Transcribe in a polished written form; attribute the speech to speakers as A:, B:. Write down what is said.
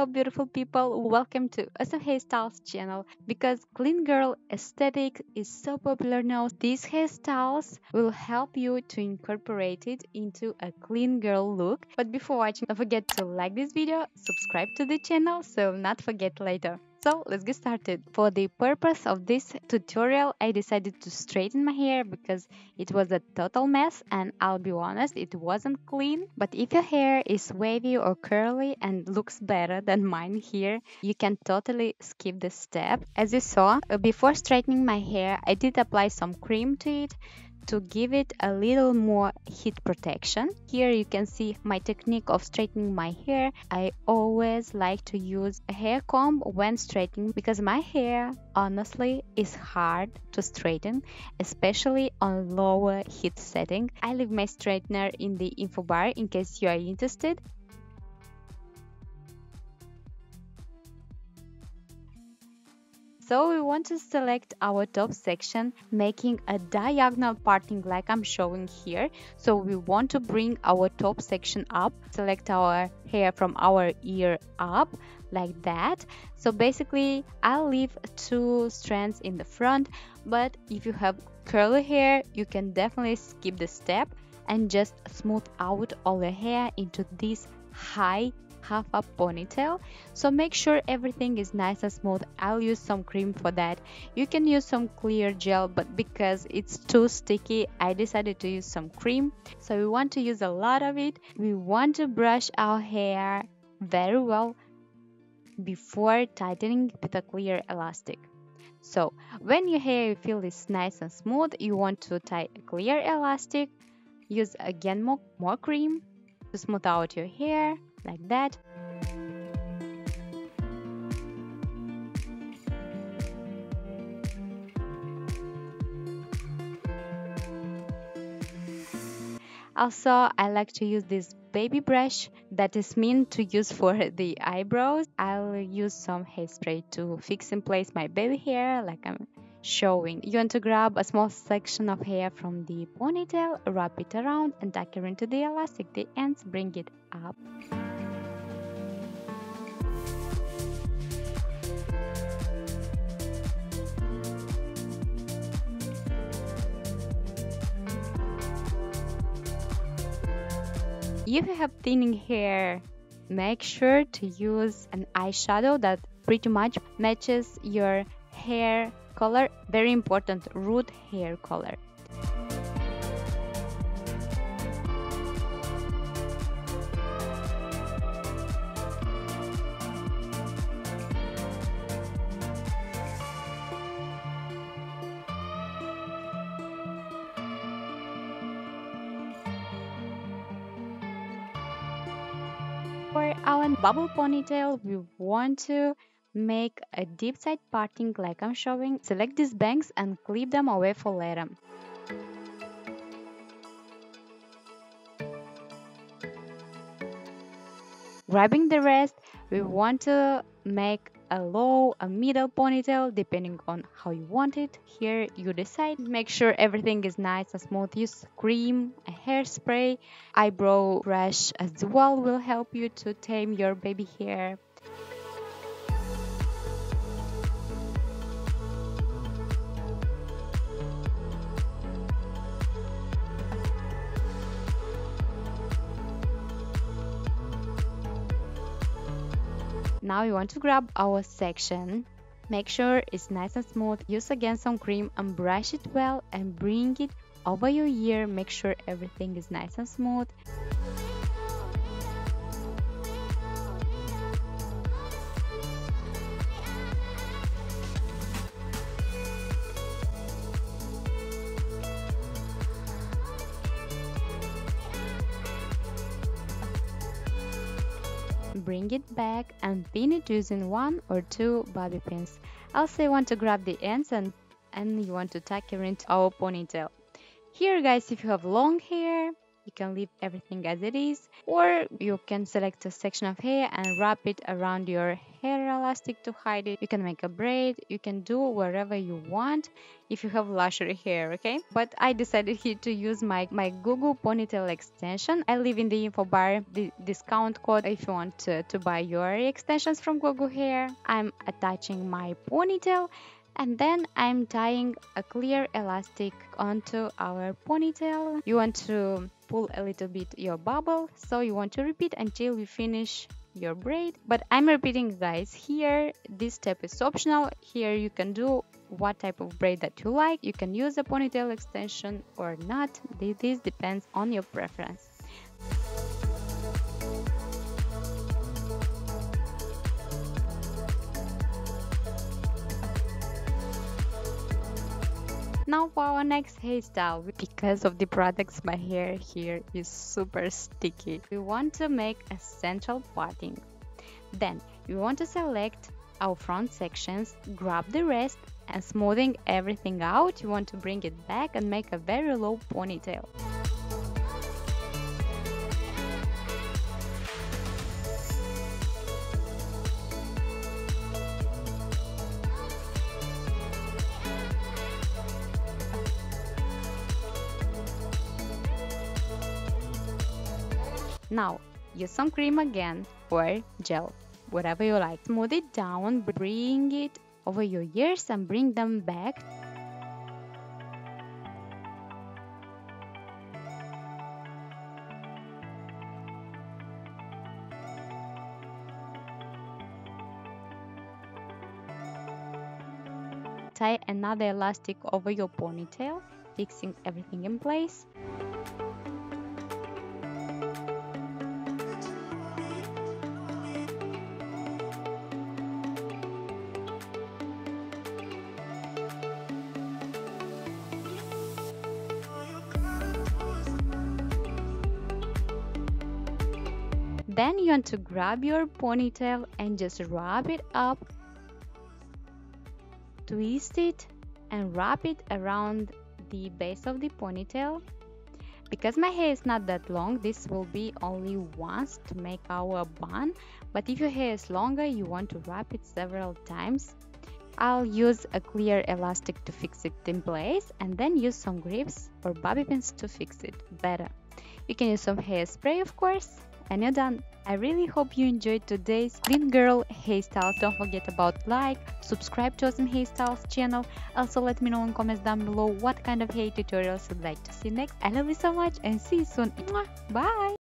A: Hello beautiful people, welcome to Awesome Hairstyles channel. Because clean girl aesthetic is so popular now, these hairstyles will help you to incorporate it into a clean girl look. But before watching, don't forget to like this video, subscribe to the channel so not forget later. So let's get started. For the purpose of this tutorial, I decided to straighten my hair because it was a total mess, and I'll be honest, it wasn't clean. But if your hair is wavy or curly and looks better than mine here, you can totally skip this step. As you saw, before straightening my hair, I did apply some cream to it to give it a little more heat protection. Here you can see my technique of straightening my hair. I always like to use a hair comb when straightening because my hair honestly is hard to straighten, especially on lower heat setting. I leave my straightener in the info bar in case you are interested. So we want to select our top section, making a diagonal parting like I'm showing here. So we want to bring our top section up, select our hair from our ear up like that. So basically I'll leave two strands in the front, but if you have curly hair, you can definitely skip the step and just smooth out all your hair into this high half up ponytail. So make sure everything is nice and smooth. I'll use some cream for that. You can use some clear gel, but because it's too sticky, I decided to use some cream. So we want to use a lot of it. We want to brush our hair very well before tightening with a clear elastic. So when your hair you feel is nice and smooth, you want to tie a clear elastic. Use again more cream to smooth out your hair like that. Also, I like to use this baby brush that is meant to use for the eyebrows. I'll use some hairspray to fix in place my baby hair like I'm showing. You want to grab a small section of hair from the ponytail, wrap it around and tuck it into the elastic. The ends, bring it up. If you have thinning hair, make sure to use an eyeshadow that pretty much matches your hair color. Very important, root hair color. For our bubble ponytail, we want to make a deep side parting like I'm showing. Select these bangs and clip them away for later. Grabbing the rest, we want to make a low, a middle ponytail depending on how you want it. Here you decide. Make sure everything is nice and smooth. Use cream, a hairspray, eyebrow brush as well will help you to tame your baby hair. Now we want to grab our section. Make sure it's nice and smooth. Use again some cream and brush it well and bring it over your ear. Make sure everything is nice and smooth. Bring it back and pin it using one or two bobby pins. Also, you want to grab the ends and you want to tuck it into our ponytail. Here guys, if you have long hair, you can leave everything as it is, or you can select a section of hair and wrap it around your hair elastic to hide it. You can make a braid. You can do wherever you want if you have luxury hair, okay? But I decided here to use my Bubble Ponytail extension. I leave in the info bar the discount code if you want to buy your extensions from Bubble Hair. I'm attaching my ponytail, and then I'm tying a clear elastic onto our ponytail. You want to pull a little bit your bubble, so you want to repeat until you finish your braid. But I'm repeating, guys, here this step is optional. Here you can do what type of braid that you like. You can use a ponytail extension or not. This depends on your preference. Now for our next hairstyle, because of the products, my hair here is super sticky. We want to make a central parting. Then we want to select our front sections, grab the rest, and smoothing everything out, you want to bring it back and make a very low ponytail. Now, use some cream again or gel, whatever you like. Smooth it down, bring it over your ears and bring them back. Tie another elastic over your ponytail, fixing everything in place. Then you want to grab your ponytail and just wrap it up, twist it and wrap it around the base of the ponytail. Because my hair is not that long, this will be only once to make our bun, but if your hair is longer, you want to wrap it several times. I'll use a clear elastic to fix it in place and then use some grips or bobby pins to fix it better. You can use some hairspray, of course, and you're done. I really hope you enjoyed today's Clean Girl Hairstyles. Don't forget about like, subscribe to Awesome Hairstyles channel. Also let me know in comments down below what kind of hair tutorials you'd like to see next. I love you so much and see you soon. Bye!